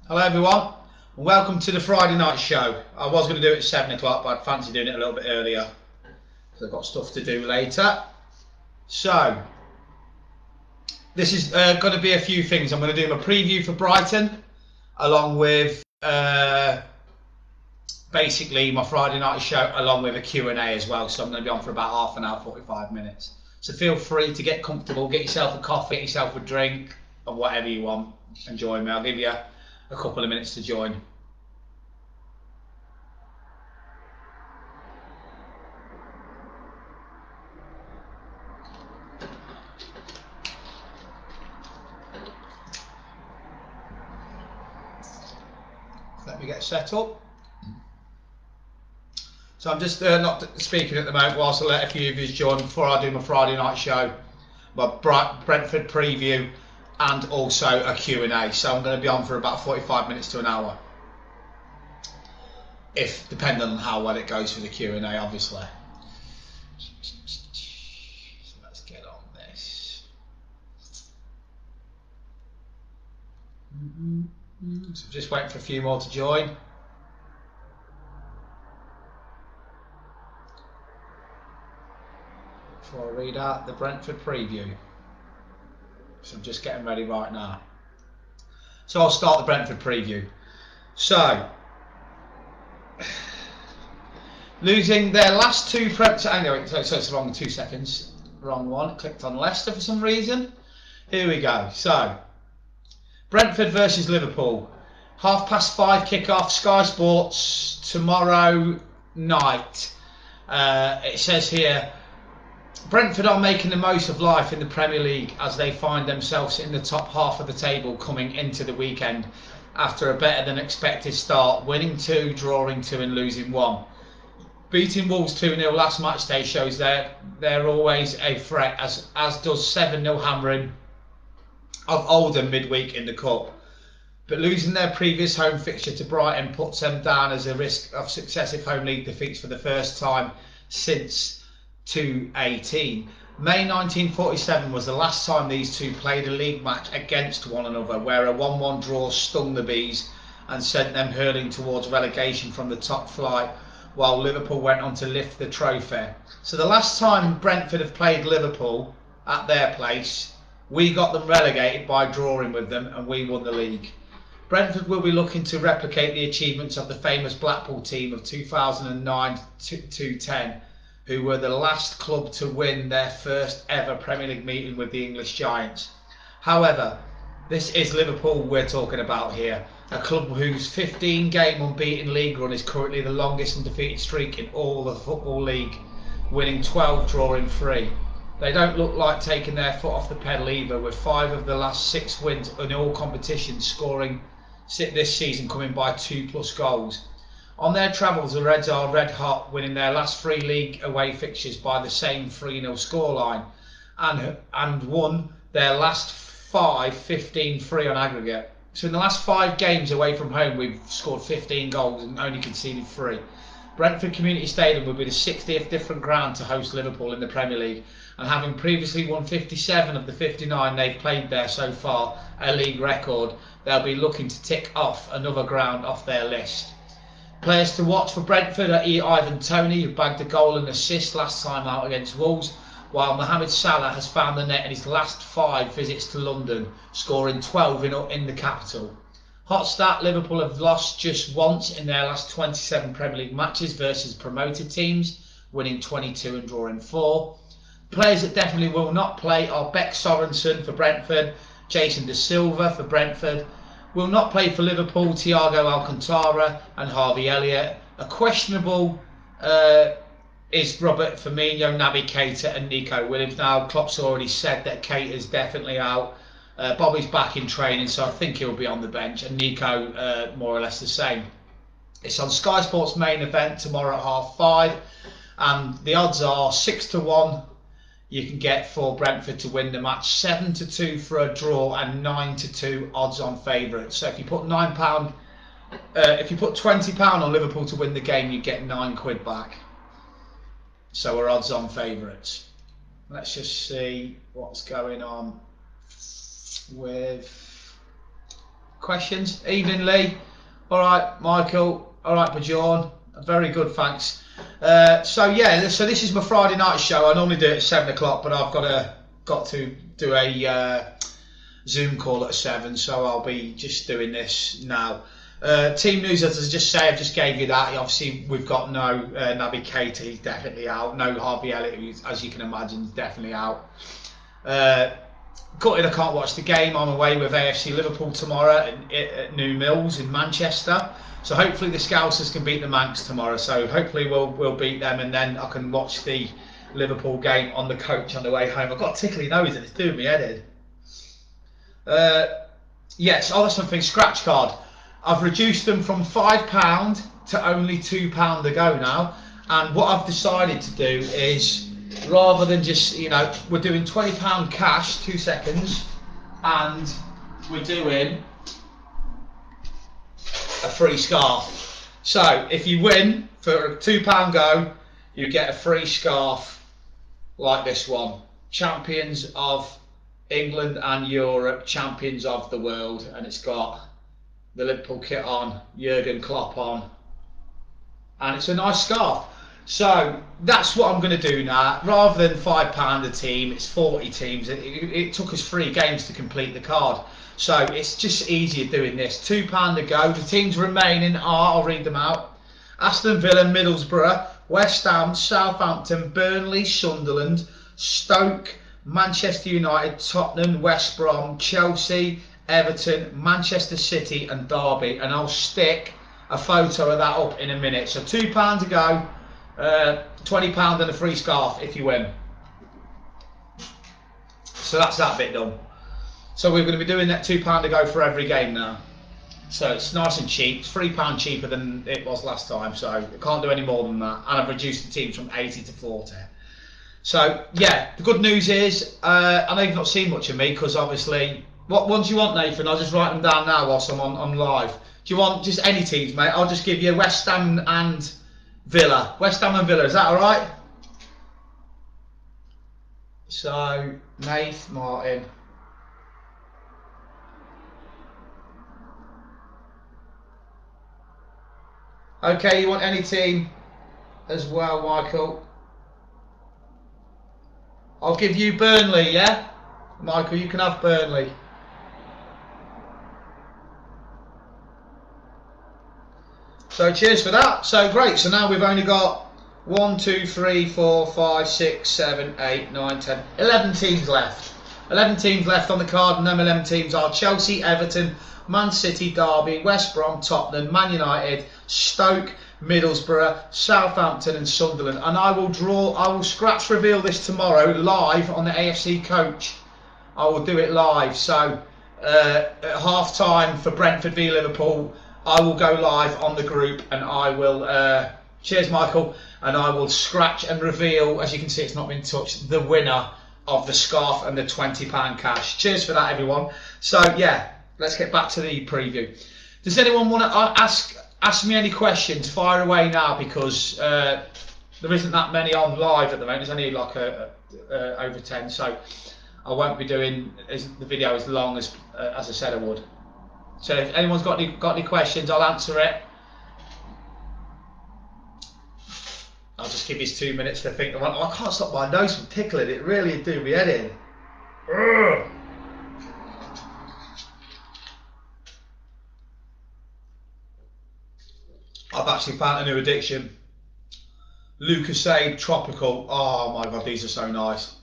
Hello everyone, and welcome to the Friday night show. I was going to do it at 7 o'clock, but I'd fancy doing it a little bit earlier because I've got stuff to do later. So, this is going to be a few things. I'm going to do my preview for Brighton, along with basically my Friday night show, along with a Q&A as well. So I'm going to be on for about half an hour, 45 minutes. So feel free to get comfortable, get yourself a coffee, get yourself a drink, or whatever you want, and join me. I'll give you a couple of minutes to join. Let me get set up. So I'm just not speaking at the moment whilst I let a few of you join before I do my Friday night show, my Brentford preview, and also a Q&A. So I'm going to be on for about 45 minutes to an hour, depending on how well it goes for the Q&A, obviously. So let's get on this. So just waiting for a few more to join. Before I read out the Brentford preview. So I'm just getting ready right now. So I'll start the Brentford preview. So, losing their last two anyway, so it's wrong 2 seconds. Wrong one. Clicked on Leicester for some reason. Here we go. So, Brentford versus Liverpool. 5:30 kick-off, Sky Sports tomorrow night. It says here, Brentford are making the most of life in the Premier League as they find themselves in the top half of the table coming into the weekend after a better than expected start, winning 2, drawing 2 and losing 1. Beating Wolves 2-0 last match day shows they're always a threat, as does 7-0 hammering of Oldham midweek in the Cup. But losing their previous home fixture to Brighton puts them down as a risk of successive home league defeats for the first time since 2018. May 1947 was the last time these two played a league match against one another, where a 1-1 draw stung the Bees and sent them hurling towards relegation from the top flight, while Liverpool went on to lift the trophy. So the last time Brentford have played Liverpool at their place, we got them relegated by drawing with them and we won the league. Brentford will be looking to replicate the achievements of the famous Blackpool team of 2009-10, who were the last club to win their first ever Premier League meeting with the English Giants. However, this is Liverpool we're talking about here, a club whose 15-game unbeaten league run is currently the longest undefeated streak in all the Football League, winning 12, drawing 3. They don't look like taking their foot off the pedal either, with 5 of the last 6 wins in all competitions, scoring this season coming by 2+ goals. On their travels, the Reds are red hot, winning their last 3 league away fixtures by the same 3-0 scoreline, and won their last 5 15-3 on aggregate. So in the last 5 games away from home, we've scored 15 goals and only conceded 3. Brentford Community Stadium will be the 60th different ground to host Liverpool in the Premier League, and having previously won 57 of the 59 they've played there so far, a league record, they'll be looking to tick off another ground off their list. Players to watch for Brentford are Ivan Toney, who bagged a goal and assist last time out against Wolves, while Mohamed Salah has found the net in his last 5 visits to London, scoring 12 in the capital. Hot stat, Liverpool have lost just once in their last 27 Premier League matches versus promoted teams, winning 22 and drawing 4. Players that definitely will not play are Beck Sorensen for Brentford, Jason De Silva for Brentford. Will not play for Liverpool, Thiago Alcantara and Harvey Elliott. A questionable is Robert Firmino, Naby Keita and Nico Williams. Now, Klopp's already said that Keita's definitely out. Bobby's back in training, so I think he'll be on the bench. And Nico, more or less the same. It's on Sky Sports main event tomorrow at 5:30. And the odds are 6-1. You can get for Brentford to win the match, 7-2 for a draw, and 9-2 odds on favourites. So if you put £9, if you put £20 on Liverpool to win the game, you get £9 back. So we're odds on favourites. Let's just see what's going on with questions? Evening, Lee. All right, Michael. All right, Bjorn. Very good, thanks. So this is my Friday night show. I normally do it at 7 o'clock, but I've got to do a Zoom call at 7, so I'll be just doing this now. Team news, as I just say, I just gave you that. Obviously, we've got no Naby Keita, he's definitely out. No Harvey Elliott, who's, as you can imagine, is definitely out. Gutted I can't watch the game. I'm away with AFC Liverpool tomorrow at New Mills in Manchester. So hopefully the Scousers can beat the Manx tomorrow. So hopefully we'll beat them, and then I can watch the Liverpool game on the coach on the way home. I've got a tickly nose and it's doing me head in. Yes, that's something. Scratch card. I've reduced them from £5 to only £2 a go now. And what I've decided to do is, rather than just, we're doing £20 cash, 2 seconds, and we're doing a free scarf. So if you win for a £2 go, you get a free scarf like this one. Champions of England and Europe, champions of the world, and it's got the Liverpool kit on, Jurgen Klopp on, and it's a nice scarf. So that's what I'm going to do now. Rather than £5 a team, it's 40 teams. It took us 3 games to complete the card. So it's just easier doing this. £2 a go. The teams remaining are, I'll read them out: Aston Villa, Middlesbrough, West Ham, Southampton, Burnley, Sunderland, Stoke, Manchester United, Tottenham, West Brom, Chelsea, Everton, Manchester City and Derby. And I'll stick a photo of that up in a minute. So £2 a go. £20 and a free scarf if you win. So that's that bit done. So we're going to be doing that £2 a go for every game now. So it's nice and cheap. It's £3 cheaper than it was last time. So I can't do any more than that. And I've reduced the teams from 80 to 40. So yeah, the good news is, I know you've not seen much of me because obviously, what ones do you want, Nathan? I'll just write them down now whilst I'm on live. Do you want just any teams, mate? I'll just give you West Ham and Villa. West Ham and Villa, is that alright? So, Nath, Martin. Okay, you want any team as well, Michael? I'll give you Burnley, yeah? Michael, you can have Burnley. So cheers for that. So great. So now we've only got 1, 2, 3, 4, 5, 6, 7, 8, 9, 10, 11 teams left. 11 teams left on the card, and them 11 teams are Chelsea, Everton, Man City, Derby, West Brom, Tottenham, Man United, Stoke, Middlesbrough, Southampton and Sunderland. And I will scratch reveal this tomorrow live on the AFC coach. I will do it live. So at half time for Brentford v Liverpool, I will go live on the group and I will, cheers Michael, and I will scratch and reveal, as you can see it's not been touched, the winner of the scarf and the £20 cash. Cheers for that, everyone. So yeah, let's get back to the preview. Does anyone want to ask me any questions? Fire away now, because there isn't that many on live at the moment. There's only like over 10, so I won't be doing the video as long as I said I would. So if anyone's got any questions, I'll answer it. I'll just give you 2 minutes to think. I can't stop my nose from tickling. It really do me head in. Ugh. I've actually found a new addiction. Lucasade Tropical. Oh my god, these are so nice.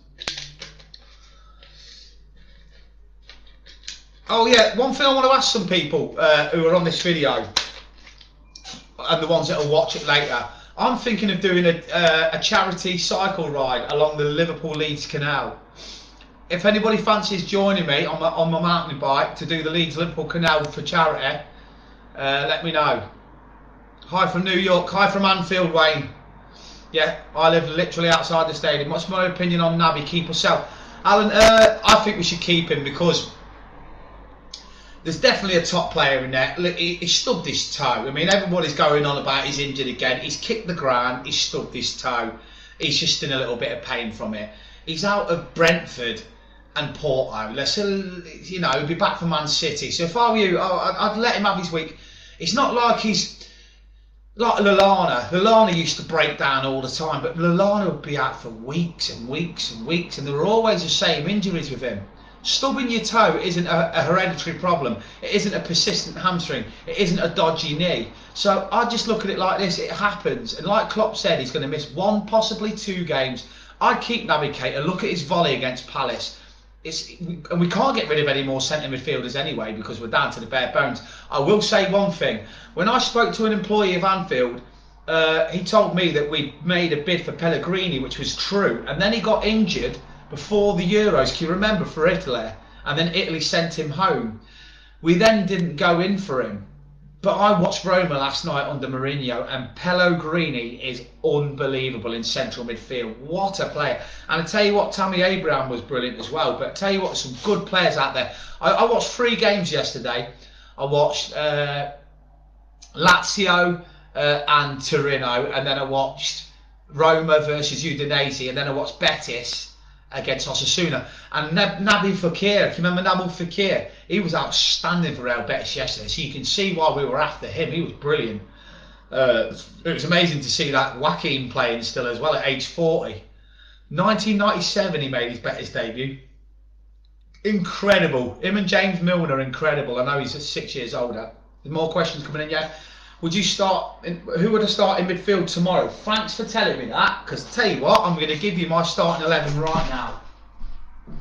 Oh yeah, one thing I want to ask some people who are on this video, and the ones that will watch it later. I'm thinking of doing a charity cycle ride along the Liverpool-Leeds Canal. If anybody fancies joining me on my mountain bike to do the Leeds-Liverpool Canal for charity, let me know. Hi from New York. Hi from Anfield, Wayne. Yeah, I live literally outside the stadium. What's my opinion on Naby? Keep or sell? Alan, I think we should keep him because there's definitely a top player in there. Look, he stubbed his toe. I mean, everybody's going on about he's injured again. He's kicked the ground. He's stubbed his toe. He's just in a little bit of pain from it. He's out of Brentford, and Porto. Let's, you know, he'll be back for Man City. So if I were you, I'd let him have his week. It's not like he's like Lallana. Lallana used to break down all the time, but Lallana would be out for weeks and weeks and weeks, and there were always the same injuries with him. Stubbing your toe isn't a hereditary problem. It isn't a persistent hamstring. It isn't a dodgy knee. So I just look at it like this. It happens. And like Klopp said, he's going to miss 1, possibly 2 games. I keep Navigator. Look at his volley against Palace. And we can't get rid of any more centre midfielders anyway because we're down to the bare bones. I will say one thing. When I spoke to an employee of Anfield, he told me that we made a bid for Pellegrini, which was true. And then he got injured before the Euros, can you remember, for Italy? And then Italy sent him home. We then didn't go in for him. But I watched Roma last night under Mourinho, and Pellegrini is unbelievable in central midfield. What a player. And I tell you what, Tammy Abraham was brilliant as well. But I tell you what, some good players out there. I watched 3 games yesterday. I watched Lazio and Torino, and then I watched Roma versus Udinese, and then I watched Betis against Osasuna. And Nabil Fekir, if you remember Nabil Fekir, he was outstanding for Real Betis yesterday, so you can see why we were after him. He was brilliant. It was amazing to see that Joaquin playing still as well at age 40. 1997 he made his Betis debut. Incredible. Him and James Milner, incredible. I know he's 6 years older. There's more questions coming in yet. Would you start? Who would I start in midfield tomorrow? Thanks for telling me that, because tell you what, I'm going to give you my starting 11 right now,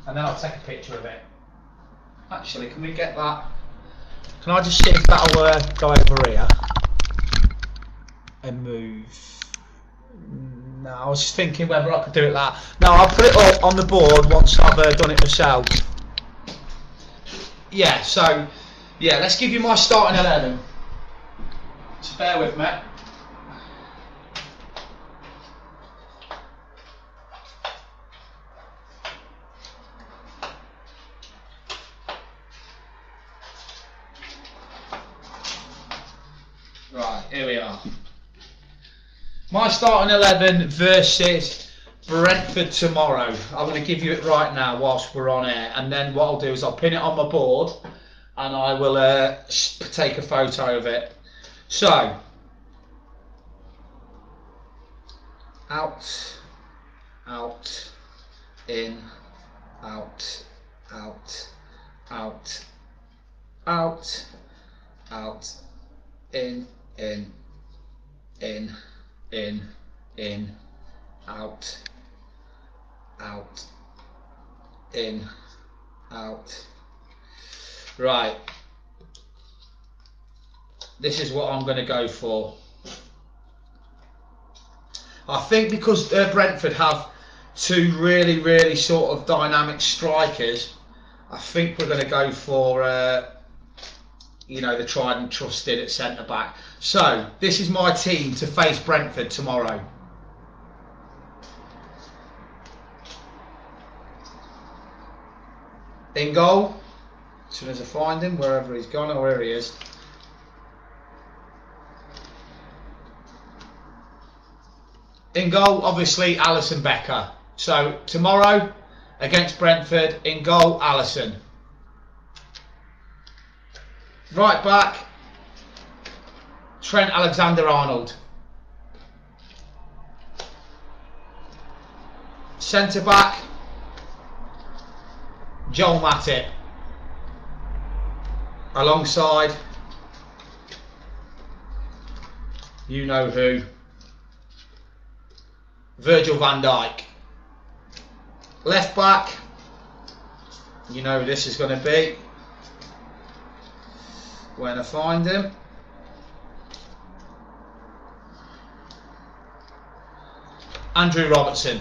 and then I'll take a picture of it. Actually, can we get that? Can I just see if that'll go over here and move? No, I was just thinking whether I could do it that. No, I'll put it up on the board once I've done it myself. Yeah. So, yeah, let's give you my starting 11. So bear with me. Right, here we are. My starting 11 versus Brentford tomorrow. I'm going to give you it right now whilst we're on air, and then what I'll do is I'll pin it on my board and I will take a photo of it. So, out, in, out, in, out. Right. This is what I'm going to go for. I think because Brentford have 2 really sort of dynamic strikers, I think we're going to go for, you know, the tried and trusted at centre-back. So, this is my team to face Brentford tomorrow. In goal, as soon as I find him, wherever he's gone, or where he is. In goal, obviously, Alisson Becker. So, tomorrow, against Brentford, in goal, Alisson. Right back, Trent Alexander-Arnold. Centre back, Joel Matip. Alongside, you know who, Virgil van Dijk. Left back, you know who this is going to be when I find him. Andrew Robertson.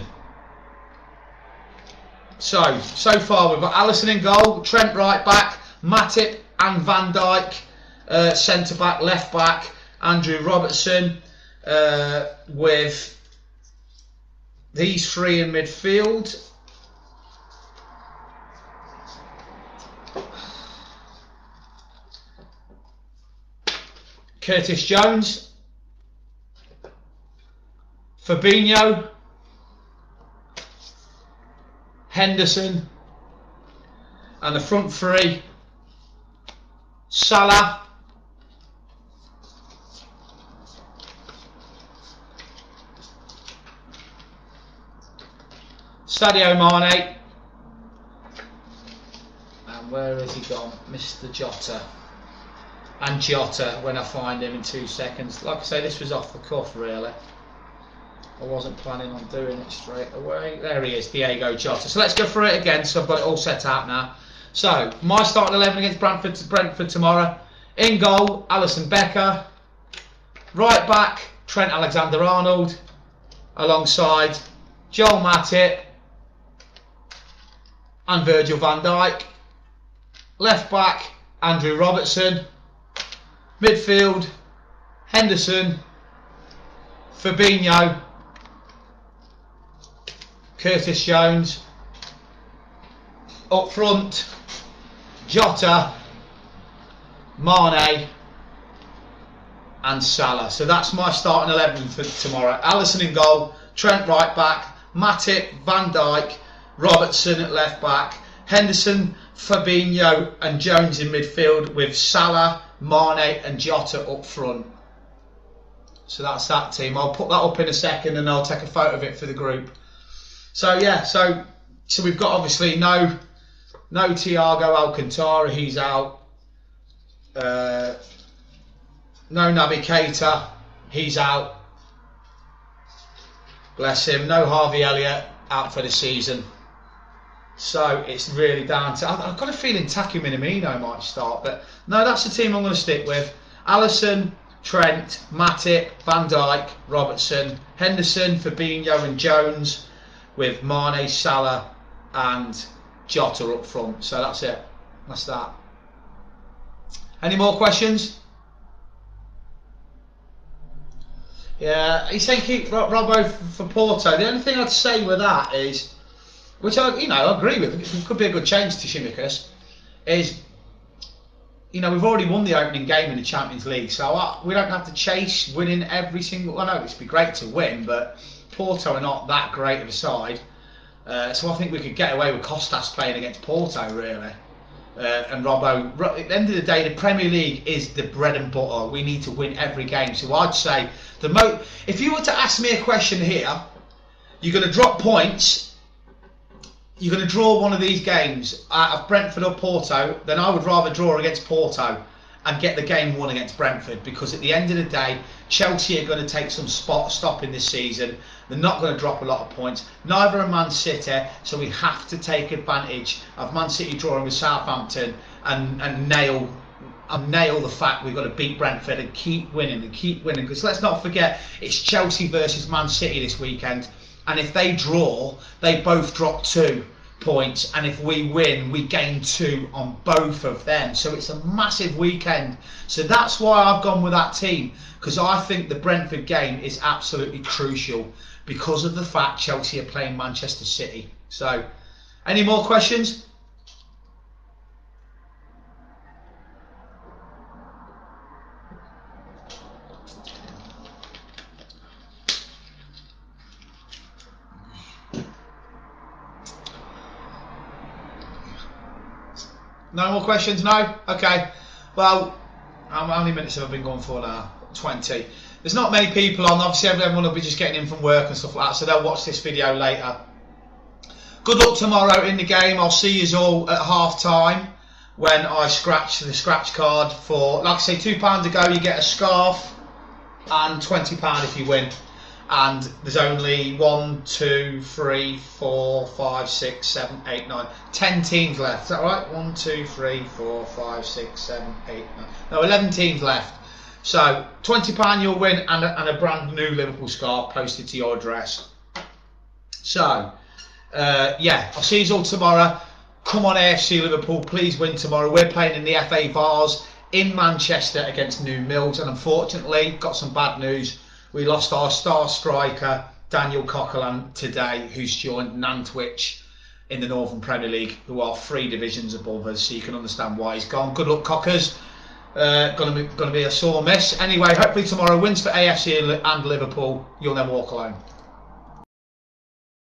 So far we've got Alisson in goal, Trent right back, Matip and Van Dijk centre back, left back, Andrew Robertson, with these 3 in midfield. Curtis Jones, Fabinho, Henderson And the front three, Salah, Sadio Mane, and where has he gone? Mr. Jota. And Jota, when I find him in 2 seconds. Like I say, this was off the cuff, really. I wasn't planning on doing it straight away. There he is, Diego Jota. So let's go through it again. So I've got it all set out now. So, my starting 11 against Brentford tomorrow. In goal, Alisson Becker. Right back, Trent Alexander-Arnold. Alongside Joel Matip and Virgil van Dijk. Left back, Andrew Robertson. Midfield, Henderson, Fabinho, Curtis Jones. Up front, Jota, Mane and Salah. So that's my starting 11 for tomorrow. Alisson in goal, Trent right back, Matip, Van Dijk, Robertson at left back, Henderson, Fabinho and Jones in midfield with Salah, Mane and Jota up front. So that's that team. I'll put that up in a second and I'll take a photo of it for the group. So yeah, so we've got obviously no Thiago Alcantara, he's out. No Naby Keita, he's out. Bless him. No Harvey Elliott, out for the season. So it's really down to... I've got a feeling Taki Minamino might start, but no, that's the team I'm going to stick with. Alisson, Trent, Matip, Van Dijk, Robertson, Henderson, Fabinho and Jones with Mane, Salah and Jota up front. So that's it. That's that. Any more questions? Yeah, he's saying keep Robbo for Porto. The only thing I'd say with that is, which I agree with, it could be a good change to Tsimikas, is, we've already won the opening game in the Champions League, so we don't have to chase winning every single. I know it'd be great to win, but Porto are not that great of a side, so I think we could get away with Costas playing against Porto, really. And Robbo, at the end of the day, the Premier League is the bread and butter. We need to win every game. So I'd say if you were to ask me a question here, you're going to drop points, you're going to draw one of these games out of Brentford or Porto, then I would rather draw against Porto and get the game won against Brentford, because at the end of the day, Chelsea are going to take some stopping this season. They're not going to drop a lot of points. Neither are Man City, so we have to take advantage of Man City drawing with Southampton and nail the fact we've got to beat Brentford and keep winning. Because let's not forget, it's Chelsea versus Man City this weekend, and if they draw, they both drop 2 points, and if we win, we gain 2 on both of them. So it's a massive weekend. So that's why I've gone with that team, because I think the Brentford game is absolutely crucial because of the fact Chelsea are playing Manchester City. So, any more questions? No more questions? No? Okay. Well, how many minutes have I been going for now? 20. There's not many people on. Obviously, everyone will be just getting in from work and stuff like that, so they'll watch this video later. Good luck tomorrow in the game. I'll see you all at half time when I scratch the scratch card for, like I say, £2 to go. You get a scarf and £20 if you win. And there's only 1, 2, 3, 4, 5, 6, 7, 8, 9, 10 teams left. Is that right? 1, 2, 3, 4, 5, 6, 7, 8, 9. No, 11 teams left. So £20 you'll win, and a brand new Liverpool scarf posted to your address. So yeah, I'll see you all tomorrow. Come on, AFC Liverpool, please win tomorrow. We're playing in the FA Vars in Manchester against New Mills, and unfortunately, got some bad news. We lost our star striker, Daniel Coquelin, today, who's joined Nantwich in the Northern Premier League, who are 3 divisions above us, so you can understand why he's gone. Good luck, Cockers. Going to be a sore miss. Anyway, hopefully tomorrow wins for AFC and Liverpool. You'll then walk alone.